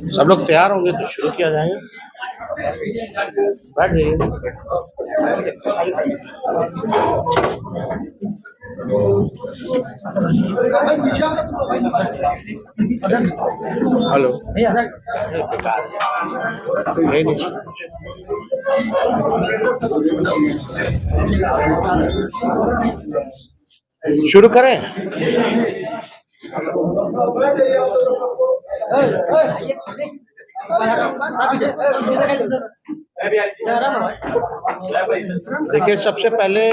सब लोग तैयार होंगे तो शुरू किया जाएगा। बैठ जाइए। हेलो बेकार नहीं नहीं शुरू करें। देखिए, सबसे पहले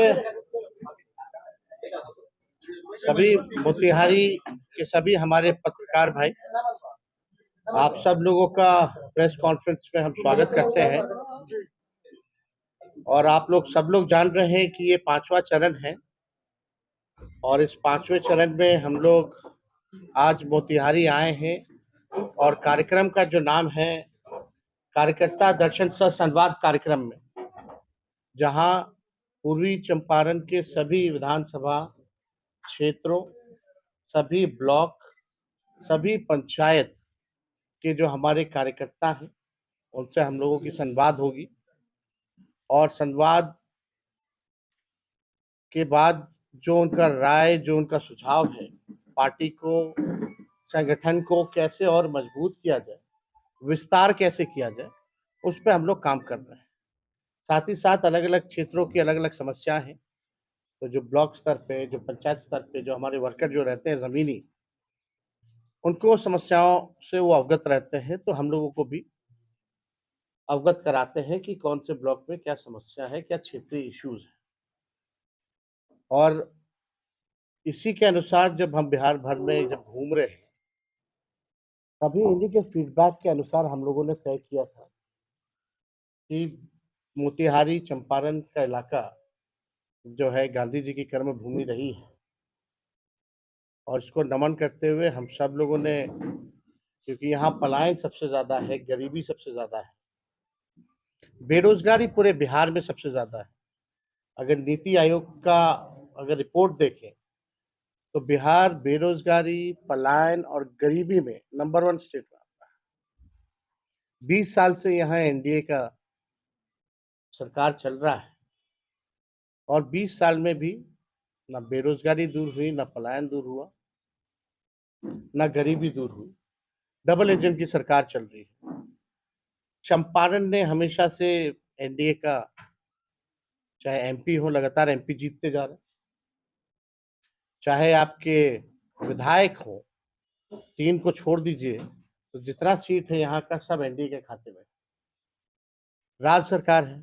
सभी मोतिहारी के सभी हमारे पत्रकार भाई, आप सब लोगों का प्रेस कॉन्फ्रेंस में हम स्वागत करते हैं। और आप लोग सब लोग जान रहे हैं कि ये 5वां चरण है और इस 5वें चरण में हम लोग आज मोतिहारी आए हैं और कार्यक्रम का जो नाम है कार्यकर्ता दर्शन सह संवाद कार्यक्रम में, जहां पूर्वी चंपारण के सभी विधानसभा क्षेत्रों, सभी ब्लॉक, सभी पंचायत के जो हमारे कार्यकर्ता हैं उनसे हम लोगों की संवाद होगी और संवाद के बाद जो उनका राय, जो उनका सुझाव है, पार्टी को, संगठन को कैसे और मजबूत किया जाए, विस्तार कैसे किया जाए, उस पर हम लोग काम कर रहे हैं। साथ ही साथ अलग अलग क्षेत्रों की अलग अलग समस्या है, तो जो ब्लॉक स्तर पे, जो पंचायत स्तर पे जो हमारे वर्कर जो रहते हैं जमीनी, उनको समस्याओं से वो अवगत रहते हैं, तो हम लोगों को भी अवगत कराते हैं कि कौन से ब्लॉक में क्या समस्या है, क्या क्षेत्रीय इश्यूज है। और इसी के अनुसार जब हम बिहार भर में जब घूम रहे हैं, तभी इन्हीं के फीडबैक के अनुसार हम लोगों ने तय किया था कि मोतिहारी चंपारण का इलाका जो है गांधी जी की कर्म भूमि रही है और इसको नमन करते हुए हम सब लोगों ने, क्योंकि यहाँ पलायन सबसे ज्यादा है, गरीबी सबसे ज्यादा है, बेरोजगारी पूरे बिहार में सबसे ज्यादा है। अगर नीति आयोग का अगर रिपोर्ट देखें तो बिहार बेरोजगारी, पलायन और गरीबी में नंबर 1 स्टेट रहा है। 20 साल से यहाँ एनडीए का सरकार चल रहा है और 20 साल में भी ना बेरोजगारी दूर हुई, ना पलायन दूर हुआ, ना गरीबी दूर हुई। डबल इंजन की सरकार चल रही है। चंपारण ने हमेशा से एनडीए का, चाहे एमपी हो, लगातार एमपी जीतते जा रहे, चाहे आपके विधायक हो, 3 को छोड़ दीजिए तो जितना सीट है यहाँ का सब एनडीए के खाते में। राज्य सरकार है,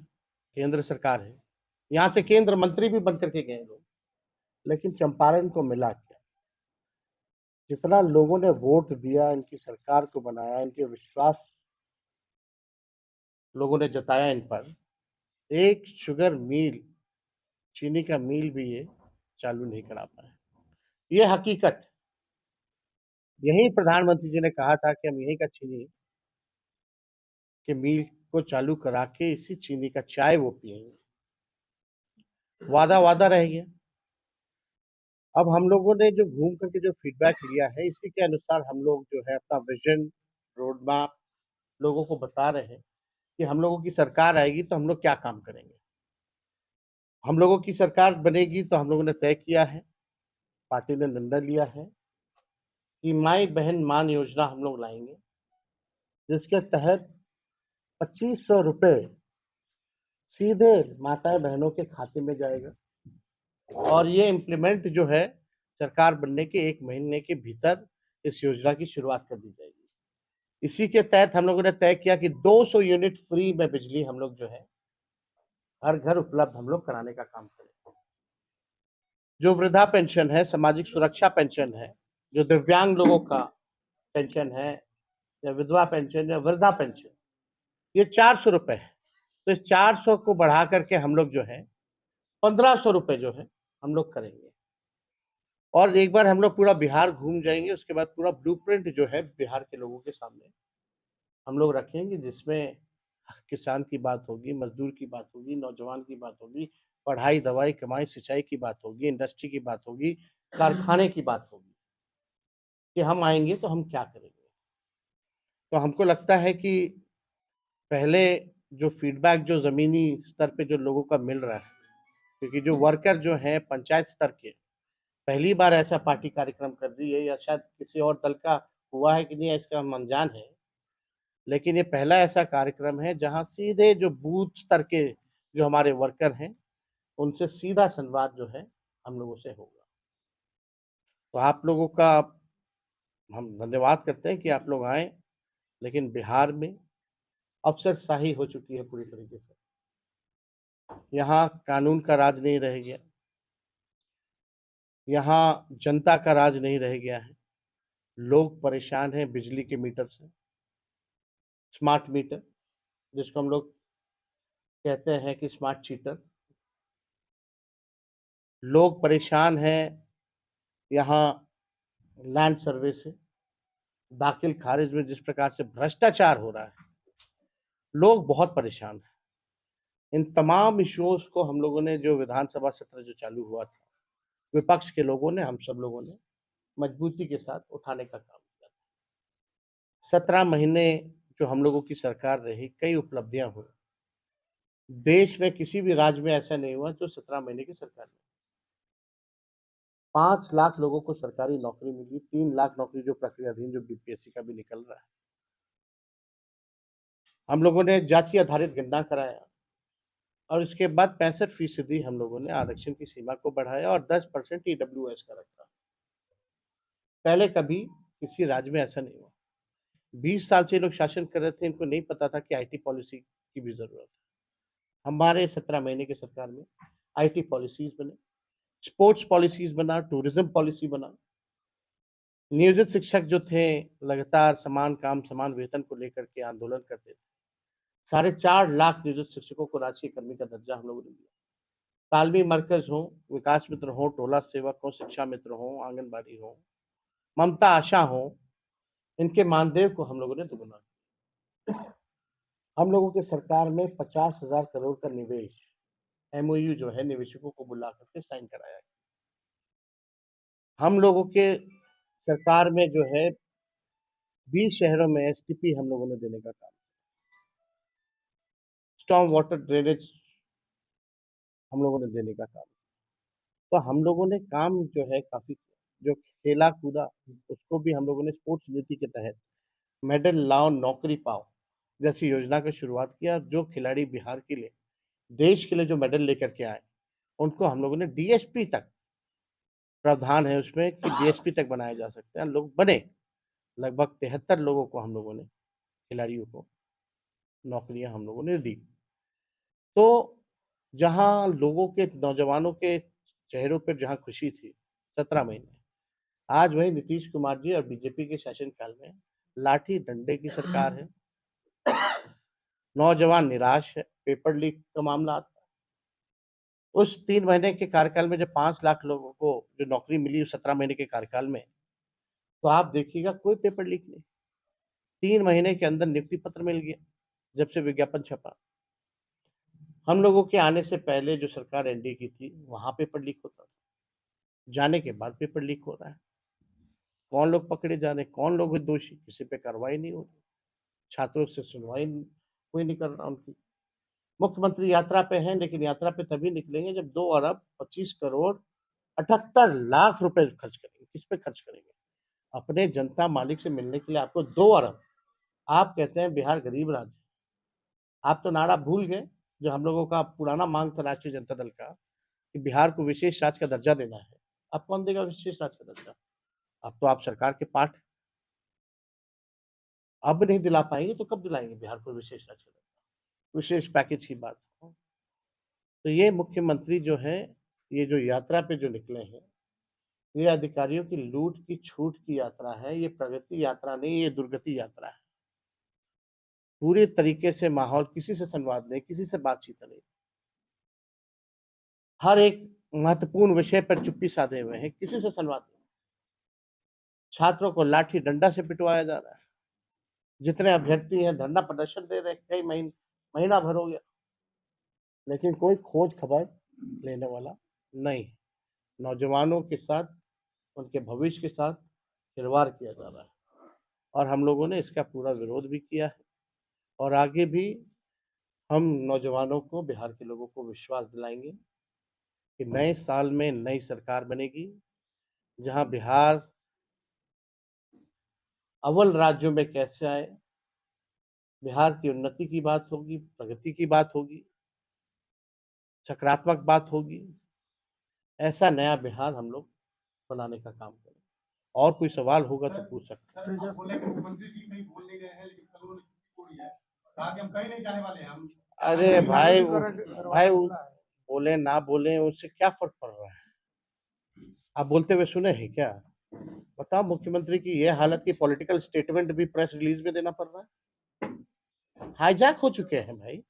केंद्र सरकार है, यहाँ से केंद्र मंत्री भी बन करके गए लोग, लेकिन चंपारण को मिला क्या? जितना लोगों ने वोट दिया, इनकी सरकार को बनाया, इनके विश्वास लोगों ने जताया इन पर, एक शुगर मिल, चीनी का मिल भी ये चालू नहीं करा पाए। ये हकीकत। यही प्रधानमंत्री जी ने कहा था कि हम यही का चीनी के मिल को चालू करा के इसी चीनी का चाय वो पिएंगे। वादा वादा रह गया। अब हम लोगों ने जो घूम करके जो फीडबैक लिया है, इसी के अनुसार हम लोग जो है अपना विजन, रोड मैप लोगों को बता रहे हैं कि हम लोगों की सरकार आएगी तो हम लोग क्या काम करेंगे। हम लोगों की सरकार बनेगी तो हम लोगों ने तय किया है, पार्टी ने निर्णय लिया है कि माई बहन मान योजना हम लोग लाएंगे, जिसके तहत 2500 रुपये सीधे माताएं बहनों के खाते में जाएगा और ये इम्प्लीमेंट जो है सरकार बनने के 1 महीने के भीतर इस योजना की शुरुआत कर दी जाएगी। इसी के तहत हम लोगों ने तय किया कि 200 यूनिट फ्री में बिजली हम लोग जो है हर घर उपलब्ध हम लोग कराने का काम करेंगे। जो वृद्धा पेंशन है, सामाजिक सुरक्षा पेंशन है, जो दिव्यांग लोगों का पेंशन है या विधवा पेंशन या वृद्धा पेंशन, ये 400 रुपए है। तो इस 400 को बढ़ा करके हम लोग जो है 1500 रुपए जो है हम लोग करेंगे। और एक बार हम लोग पूरा बिहार घूम जाएंगे, उसके बाद पूरा ब्लूप्रिंट जो है बिहार के लोगों के सामने हम लोग रखेंगे, जिसमें किसान की बात होगी, मजदूर की बात होगी, नौजवान की बात होगी, पढ़ाई, दवाई, कमाई, सिंचाई की बात होगी, इंडस्ट्री की बात होगी, कारखाने की बात होगी कि हम आएंगे तो हम क्या करेंगे। तो हमको लगता है कि पहले जो फीडबैक जो ज़मीनी स्तर पे जो लोगों का मिल रहा है, क्योंकि जो वर्कर जो हैं पंचायत स्तर के, पहली बार ऐसा पार्टी कार्यक्रम कर रही है, या शायद किसी और दल का हुआ है कि नहीं इसका हम अनजान है, लेकिन ये पहला ऐसा कार्यक्रम है जहां सीधे जो बूथ स्तर के जो हमारे वर्कर हैं, उनसे सीधा संवाद जो है हम लोगों से होगा। तो आप लोगों का हम धन्यवाद करते हैं कि आप लोग आए, लेकिन बिहार में अफसरशाही हो चुकी है पूरी तरीके से। यहाँ कानून का राज नहीं रह गया, यहाँ जनता का राज नहीं रह गया है। लोग परेशान हैं बिजली के मीटर से, स्मार्ट मीटर जिसको हम लोग कहते हैं कि स्मार्ट चीटर। लोग परेशान हैं यहाँ लैंड सर्वे से, दाखिल खारिज में जिस प्रकार से भ्रष्टाचार हो रहा है, लोग बहुत परेशान हैं। इन तमाम इश्यूज को हम लोगों ने, जो विधानसभा सत्र जो चालू हुआ था, विपक्ष के लोगों ने, हम सब लोगों ने मजबूती के साथ उठाने का काम किया। 17 महीने जो हम लोगों की सरकार रही, कई उपलब्धियां हुई। देश में किसी भी राज्य में ऐसा नहीं हुआ जो 17 महीने की सरकार में 5 लाख लोगों को सरकारी नौकरी मिली, 3 लाख नौकरी जो प्रक्रियाधीन जो बीपीएससी का भी निकल रहा है। हम लोगों ने जाति आधारित गणना कराया और इसके बाद 65% हम लोगों ने आरक्षण की सीमा को बढ़ाया और 10% ईडब्ल्यूएस का रखा। पहले कभी किसी राज्य में ऐसा नहीं हुआ। 20 साल से ये लोग शासन कर रहे थे, इनको नहीं पता था कि आईटी पॉलिसी की भी जरूरत है। हमारे 17 महीने की सरकार में आईटी पॉलिसीज बने, स्पोर्ट्स पॉलिसीज बना, टूरिज्म पॉलिसी बना। नियोजित शिक्षक जो थे लगातार समान काम समान वेतन को लेकर के आंदोलन करते थे। 4.5 लाख नियोजित शिक्षकों को राजकीय कर्मी का दर्जा हम लोगों ने दिया। तालमी मरकज हो, विकास मित्र हो, टोला सेवक हो, शिक्षा मित्र हो, आंगनबाड़ी हो, ममता आशा हो, इनके मानदेय को हम लोगों ने दुगुना। हम लोगों की सरकार में 50,000 करोड़ का निवेश एमओयू जो है निवेशकों को बुला करके साइन कराया। हम लोगों के सरकार में जो है 20 शहरों में एसटीपी हम लोगों ने देने का काम, स्टॉर्म वाटर ड्रेनेज हम लोगों ने देने का काम। तो हम लोगों ने काम जो है काफी किया। जो खेला कूदा उसको भी हम लोगों ने स्पोर्ट्स नीति के तहत मेडल लाओ नौकरी पाओ जैसी योजना की शुरुआत किया। जो खिलाड़ी बिहार के लिए, देश के लिए जो मेडल लेकर के आए, उनको हम लोगों ने डीएसपी तक प्रावधान है उसमें कि डीएसपी तक बनाया जा सकता है। लोग बने, लगभग 73 लोगों को हम लोगों ने, खिलाड़ियों को नौकरियां हम लोगों ने दी। तो जहां लोगों के, नौजवानों के चेहरों पर जहां खुशी थी 17 महीने, आज वही नीतीश कुमार जी और बीजेपी के शासनकाल में लाठी डंडे की सरकार है। नौजवान निराश है, पेपर लीक का मामला आता है। उस 3 महीने के कार्यकाल में जब 5 लाख लोगों को जो नौकरी मिली उस 17 महीने के कार्यकाल में, तो आप देखिएगा कोई पेपर लीक नहीं। 3 महीने के अंदर नियुक्ति पत्र मिल गया जब से विज्ञापन छपा। हम लोगों के आने से पहले जो सरकार एनडीए की थी, वहां पेपर लीक होता था, जाने के बाद पेपर लीक हो रहा है। कौन लोग पकड़े जा रहे हैं, कौन लोग हैं दोषी, किसी पे कार्रवाई नहीं हो रही। छात्रों से सुनवाई कोई नहीं कर रहा उनकी। मुख्यमंत्री यात्रा पे हैं, लेकिन यात्रा पे तभी निकलेंगे जब 2 अरब 25 करोड़ 78 लाख रुपए खर्च करेंगे। किस पे खर्च करेंगे? अपने जनता मालिक से मिलने के लिए आपको 2 अरब। आप कहते हैं बिहार गरीब राज्य। आप तो नारा भूल गए जो हम लोगों का पुराना मांग था राष्ट्रीय जनता दल का, कि बिहार को विशेष राज्य का दर्जा देना है। अब कौन देगा विशेष राज्य का दर्जा? अब तो आप सरकार के पार्ट, अब नहीं दिला पाएंगे तो कब दिलाएंगे बिहार को विशेष राज्य का दर्जा? विशेष पैकेज की बात हो। तो ये मुख्यमंत्री जो है, ये जो यात्रा पे जो निकले हैं, ये अधिकारियों की लूट की छूट की यात्रा है, ये प्रगति यात्रा नहीं, ये दुर्गति यात्रा है। पूरे तरीके से माहौल, किसी से संवाद नहीं, किसी से बातचीत नहीं। हर एक महत्वपूर्ण विषय पर चुप्पी साधे हुए हैं, किसी से संवाद नहीं। छात्रों को लाठी डंडा से पिटवाया जा रहा है। जितने अभ्यर्थी हैं धरना प्रदर्शन दे रहे हैं, कई महीना भर हो गया, लेकिन कोई खोज खबर लेने वाला नहीं। नौजवानों के साथ, उनके भविष्य के साथ खिलवाड़ किया जा रहा है और हम लोगों ने इसका पूरा विरोध भी किया है और आगे भी हम नौजवानों को, बिहार के लोगों को विश्वास दिलाएंगे कि नए साल में नई सरकार बनेगी, जहां बिहार अव्वल राज्यों में कैसे आए, बिहार की उन्नति की बात होगी, प्रगति की बात होगी, सकारात्मक बात होगी। ऐसा नया बिहार हम लोग बनाने का काम करें। और कोई सवाल होगा तो पूछ सकते हैं। मुख्यमंत्री जी कहीं बोलने गए हैं, लेकिन कल उन्होंने छुट्टी है, कहा कि हम कहीं नहीं जाने वाले हैं। हम अरे भाई बोले ना बोले उससे क्या फर्क पड़ रहा है? आप बोलते हुए सुने हैं क्या? बताओ, मुख्यमंत्री की ये हालत की पॉलिटिकल स्टेटमेंट भी प्रेस रिलीज में देना पड़ रहा है। हाईजैक हो चुके हैं भाई।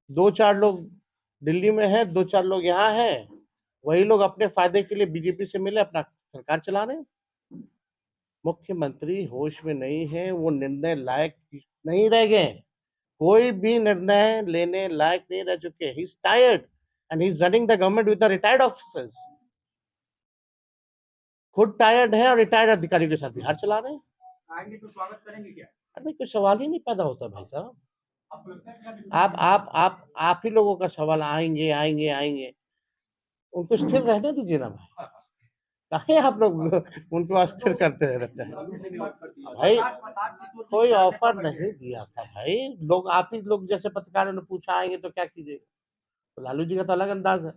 2-4 लोग दिल्ली में हैं, 2-4 लोग यहाँ हैं। वही लोग अपने फायदे के लिए बीजेपी से मिले, अपना सरकार चला रहे हैं। मुख्यमंत्री होश में नहीं है, वो निर्णय लायक नहीं रह गए। कोई भी निर्णय लेने लायक नहीं रह चुके। He is tired and he is running the government with the retired officers. खुद टायर्ड है और रिटायर्ड अधिकारियों के साथ बिहार चला रहे हैं। आएंगे तो स्वागत करेंगे क्या? अरे कोई सवाल ही नहीं पैदा होता भाई साहब। आप ही लोगों का सवाल, आएंगे आएंगे आएंगे। उनको स्थिर रहने दीजिए ना भाई। काहे आप लोग उनको अस्थिर करते रहते हैं भाई? कोई ऑफर नहीं दिया था भाई। लोग, आप ही लोग जैसे पत्रकारों ने पूछा आएंगे तो क्या कीजिएगा, तो लालू जी का तो अलग अंदाज है।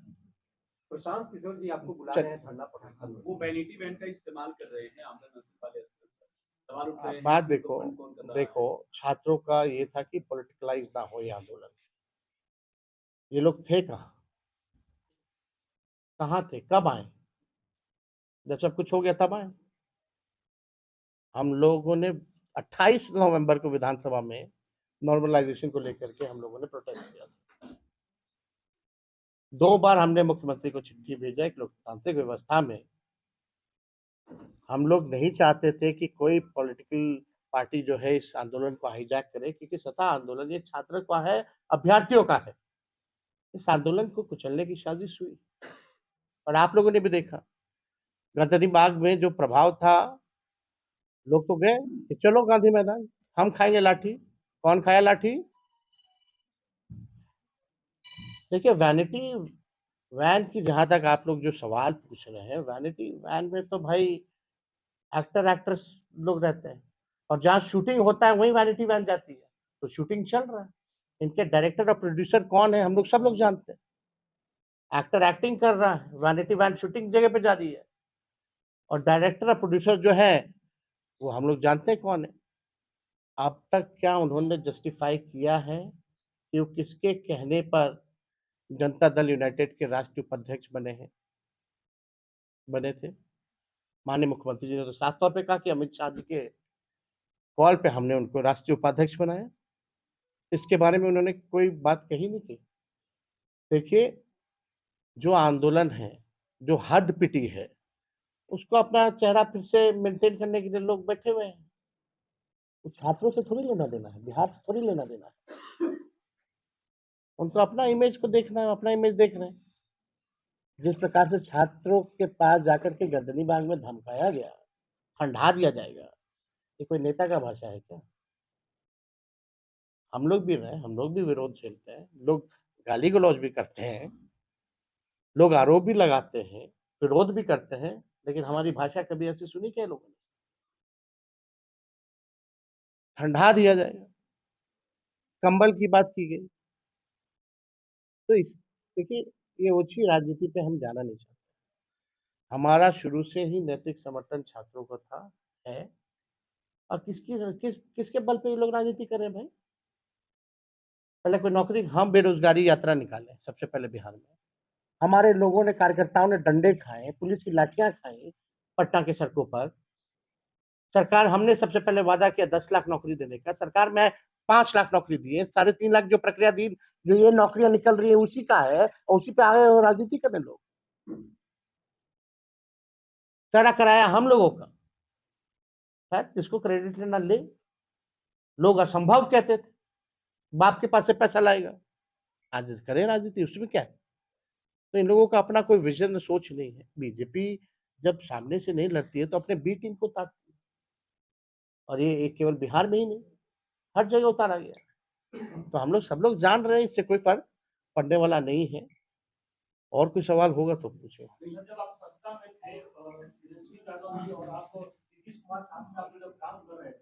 प्रशांत किशोर जी आपको बुला रहे हैं धरना प्रदर्शन में, वो वैनिटी वैन का इस्तेमाल कर रहे हैं आमदन नसीब वाले। सवाल उठ रहे हैं। बात देखो, छात्रों का ये था कि पॉलिटिकलाइज ना हो ये आंदोलन। ये लोग थे कहाँ थे, कब आए? जब सब कुछ हो गया तब आए। हम लोगों ने 28 नवंबर को विधानसभा में नॉर्मलाइजेशन को लेकर के हम लोगों ने प्रोटेस्ट किया था। 2 बार हमने मुख्यमंत्री को चिट्ठी भेजा। एक लोकतांत्रिक व्यवस्था में हम लोग नहीं चाहते थे कि कोई पॉलिटिकल पार्टी जो है इस आंदोलन को हाईजैक करे, क्योंकि सत्ता आंदोलन ये छात्र का है, अभ्यर्थियों का है। इस आंदोलन को कुचलने की साजिश हुई और आप लोगों ने भी देखा गणतंत्र बाग में जो प्रभाव था। लोग तो गए कि चलो गांधी मैदान, हम खाएंगे लाठी। कौन खाया लाठी? देखिए, वैनिटी वैन की जहां तक आप लोग जो सवाल पूछ रहे हैं, वैनिटी वैन में तो भाई एक्टर एक्ट्रेस लोग रहते हैं और जहां शूटिंग होता है वहीं वैनिटी वैन जाती है। तो शूटिंग चल रहा है। इनके डायरेक्टर और प्रोड्यूसर कौन है हम लोग सब लोग जानते हैं। एक्टर एक्टिंग कर रहा है, वैनिटी वैन शूटिंग जगह पे जा रही है और डायरेक्टर और प्रोड्यूसर जो है वो हम लोग जानते हैं कौन है। अब तक क्या उन्होंने जस्टिफाई किया है कि वो किसके कहने पर जनता दल यूनाइटेड के राष्ट्रीय उपाध्यक्ष बने थे? माननीय मुख्यमंत्री जी ने तो साफ तौर पे कहा कि अमित शाह जी के कॉल पे हमने उनको राष्ट्रीय उपाध्यक्ष बनाया। इसके बारे में उन्होंने कोई बात कही नहीं की। देखिए, जो आंदोलन है, जो हद पिटी है, उसको अपना चेहरा फिर से मेंटेन करने के लिए लोग बैठे हुए हैं। तो छात्रों से थोड़ी लेना देना है, बिहार से थोड़ी लेना देना है। उनको अपना इमेज को देखना है, अपना इमेज देख रहे हैं। जिस प्रकार से छात्रों के पास जाकर के गर्दनी बाग में धमकाया गया, खंडा दिया जाएगा, ये कोई नेता का भाषा है क्या? हम लोग भी रहे, हम लोग भी विरोध झेलते हैं, लोग गाली गलौज भी करते हैं, लोग आरोप भी लगाते हैं, विरोध भी करते हैं, लेकिन हमारी भाषा कभी ऐसी सुनी क्या लोगों ने? ठंडा दिया जाएगा, कंबल की बात की गई। तो इस देखिए, ये ओछी राजनीति पे हम जाना नहीं चाहते। हमारा शुरू से ही नैतिक समर्थन छात्रों को था, है। और किसके बल पे ये लोग राजनीति कर रहे हैं भाई? पहले कोई नौकरी, हम बेरोजगारी यात्रा निकाले सबसे पहले बिहार में। हमारे लोगों ने, कार्यकर्ताओं ने डंडे खाए, पुलिस की लाठियां खाई पटना के सड़कों पर। सरकार, हमने सबसे पहले वादा किया 10 लाख नौकरी देने का, सरकार में 5 लाख नौकरी दिए, 3.5 लाख जो प्रक्रिया दी, जो ये नौकरियां निकल रही है उसी का है, और उसी पे आगे राजनीति करने लोग। सारा कराया हम लोगों का है, जिसको क्रेडिट लेना ले। लोग असंभव कहते थे, बाप के पास से पैसा लाएगा, आज करें राजनीति, उसमें क्या है। तो इन लोगों का अपना कोई विजन सोच नहीं है। बीजेपी जब सामने से नहीं लड़ती है तो अपने बी टीम को उतारती है, और ये केवल बिहार में ही नहीं, हर जगह उतारा गया। तो हम लोग सब लोग जान रहे हैं, इससे कोई फर्क पड़ने वाला नहीं है। और कोई सवाल होगा तो पूछो। जब आप सत्ता में थे, और आप नीतीश कुमार साहब के साथ जब काम कर रहे थे,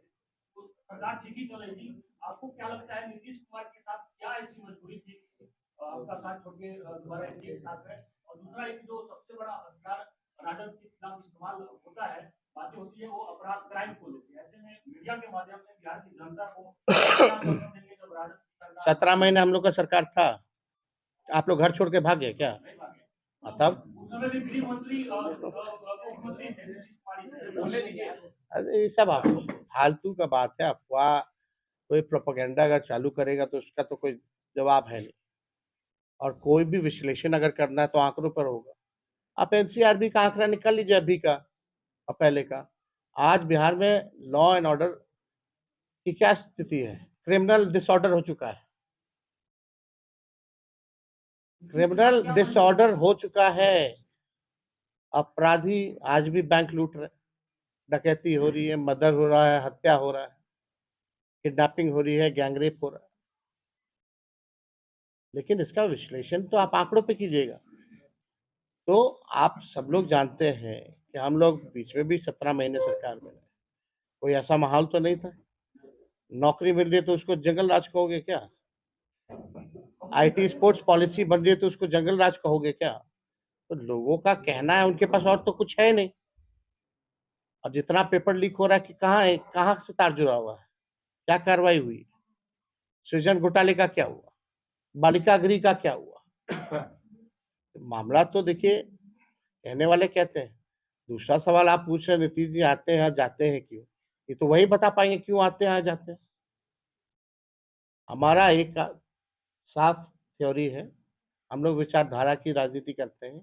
तो सरकार ठीक ही चल रही थी। आपको क्या लगता है नीतीश कुमार के साथ क्या ऐसी मजबूरी थी आपका साथ छोड़ के दोबारा एनडीए के साथ है? और दूसरा, एक जो सबसे बड़ा हथियार राजद के खिलाफ इस्तेमाल होता है, बातें होती है, वो अपराध क्राइम को लेती है। ऐसे में मीडिया के माध्यम से बिहार की जनता को देंगे जब राजद 17 महीने हम लोग का सरकार था, आप लोग घर छोड़ के भागे क्या? तब अरे ये सब आप फालतू का बात है, अफवाह। कोई प्रोपेगेंडा अगर चालू करेगा तो उसका तो कोई जवाब है नहीं, और कोई भी विश्लेषण अगर करना है तो आंकड़ों पर होगा। आप एनसीआरबी का आंकड़ा निकाल लीजिए अभी का और पहले का। आज बिहार में लॉ एंड ऑर्डर की क्या स्थिति है? क्रिमिनल डिसऑर्डर हो चुका है, क्रिमिनल डिसऑर्डर हो चुका है। अपराधी आज भी बैंक लूट रहे, डकैती हो रही है, मर्डर हो रहा है, हत्या हो रहा है, किडनैपिंग हो रही है, गैंगरेप हो रहा है। लेकिन इसका विश्लेषण तो आप आंकड़ों पे कीजिएगा। तो आप सब लोग जानते हैं कि हम लोग बीच में भी 17 महीने सरकार में रहे, कोई ऐसा माहौल तो नहीं था। नौकरी मिल रही है तो उसको जंगल राज कहोगे क्या? आईटी स्पोर्ट्स पॉलिसी बन रही है तो उसको जंगल राज कहोगे क्या? तो लोगों का कहना है, उनके पास और तो कुछ है नहीं। और जितना पेपर लीक हो रहा है कि कहाँ है, कहाँ से तार जुड़ा हुआ है, क्या कार्रवाई हुई, सृजन घोटाले का क्या हुआ, बालिका गृह का क्या हुआ? मामला तो देखिए, कहने वाले कहते हैं। दूसरा सवाल आप पूछ रहे हैं नीतीश जी आते हैं जाते हैं क्यों, ये तो वही बता पाएंगे क्यों आते हैं जाते हैं। हमारा एक साफ थ्योरी है, हम लोग विचारधारा की राजनीति करते हैं।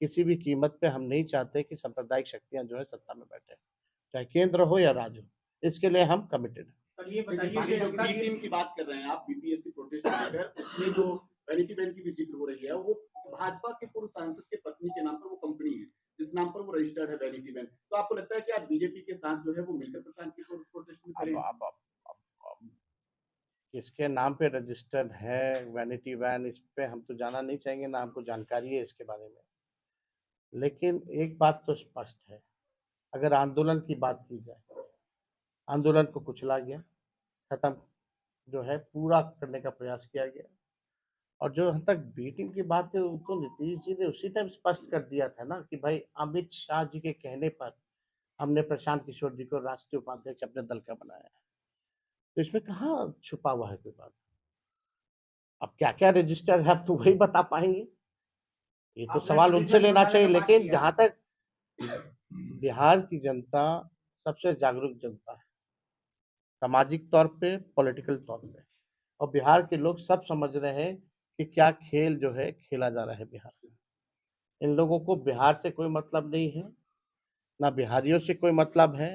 किसी भी कीमत पे हम नहीं चाहते कि सांप्रदायिक शक्तियां जो है सत्ता में बैठे, चाहे केंद्र हो या राज्य हो। इसके लिए हम कमिटेड हैं। ये बताइए जो बी टीम की बात कर रहे हैं आप, बीपीएससी प्रोटेस्ट को लेकर, उसमें जो वैनिटी वैन की भी जिक्र हो रही है, वो भाजपा के पूर्व सांसद के पत्नी के नाम पर वो कंपनी है जिस नाम पर वो रजिस्टर्ड है, वैनिटी वैन। तो आपको लगता है कि आप बीजेपी के साथ जो है वो मिलकर प्रशांत किशोर प्रोटेस्ट में करें? किसके नाम पे रजिस्टर्ड है वैनिटी वैन, इस पे हम तो जाना नहीं चाहेंगे, ना हमको जानकारी है इसके बारे में। लेकिन एक बात तो स्पष्ट है, अगर आंदोलन की बात की जाए, आंदोलन को कुचला गया, खत्म जो है पूरा करने का प्रयास किया गया। और जो हद तक बी टीम की बात है, उनको नीतीश जी ने उसी टाइम स्पष्ट कर दिया था ना कि भाई अमित शाह जी के कहने पर हमने प्रशांत किशोर जी को राष्ट्रीय उपाध्यक्ष अपने दल का बनाया है। तो इसमें कहाँ छुपा हुआ है कोई बात? अब क्या क्या रजिस्टर है, अब तो वही बता पाएंगे, ये तो सवाल उनसे लेना चाहिए। लेकिन जहां तक बिहार की जनता सबसे जागरूक जनता है, सामाजिक तौर पे, पॉलिटिकल तौर पे, और बिहार के लोग सब समझ रहे हैं कि क्या खेल जो है खेला जा रहा है बिहार में। इन लोगों को बिहार से कोई मतलब नहीं है, ना बिहारियों से कोई मतलब है।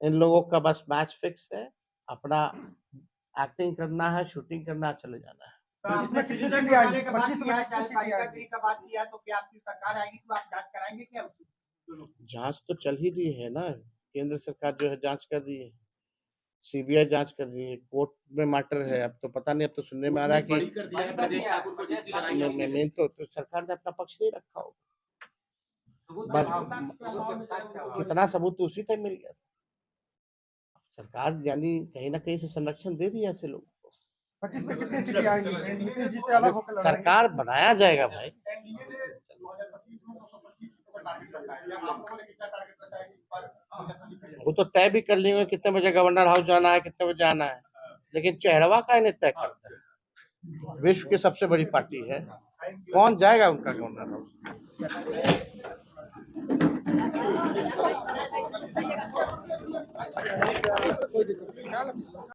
इन लोगों का बस मैच फिक्स है, अपना एक्टिंग करना है, शूटिंग करना है, चले जाना है। इसमें कितनी सीटें आएंगी? 25 में कितनी सीटें आएंगी? का बात किया तो क्या आपकी सरकार आएगी तो आप जांच कराएंगे क्या? जांच तो चल ही रही है ना, केंद्र सरकार जो है जांच कर रही है, सीबीआई जांच कर रही है, कोर्ट में मैटर है। अब तो पता नहीं, अब तो सुनने में आ रहा है कि मेन तो सरकार ने अपना पक्ष नहीं रखा होगा, कितना सबूत तो उसी टाइम मिल गया। सरकार यानी कहीं ना कहीं से संरक्षण दे दी ऐसे लोगों को। 25 में कितनी सीटें आएंगी? नीतीश जी से अलग होकर सरकार बनाया जाएगा भाई, वो तो तय भी कर लेंगे कितने बजे गवर्नर हाउस जाना है, कितने बजे आना है। लेकिन चेहरवा का इन्हें तय करता है, विश्व की सबसे बड़ी पार्टी है, कौन जाएगा उनका गवर्नर हाउस?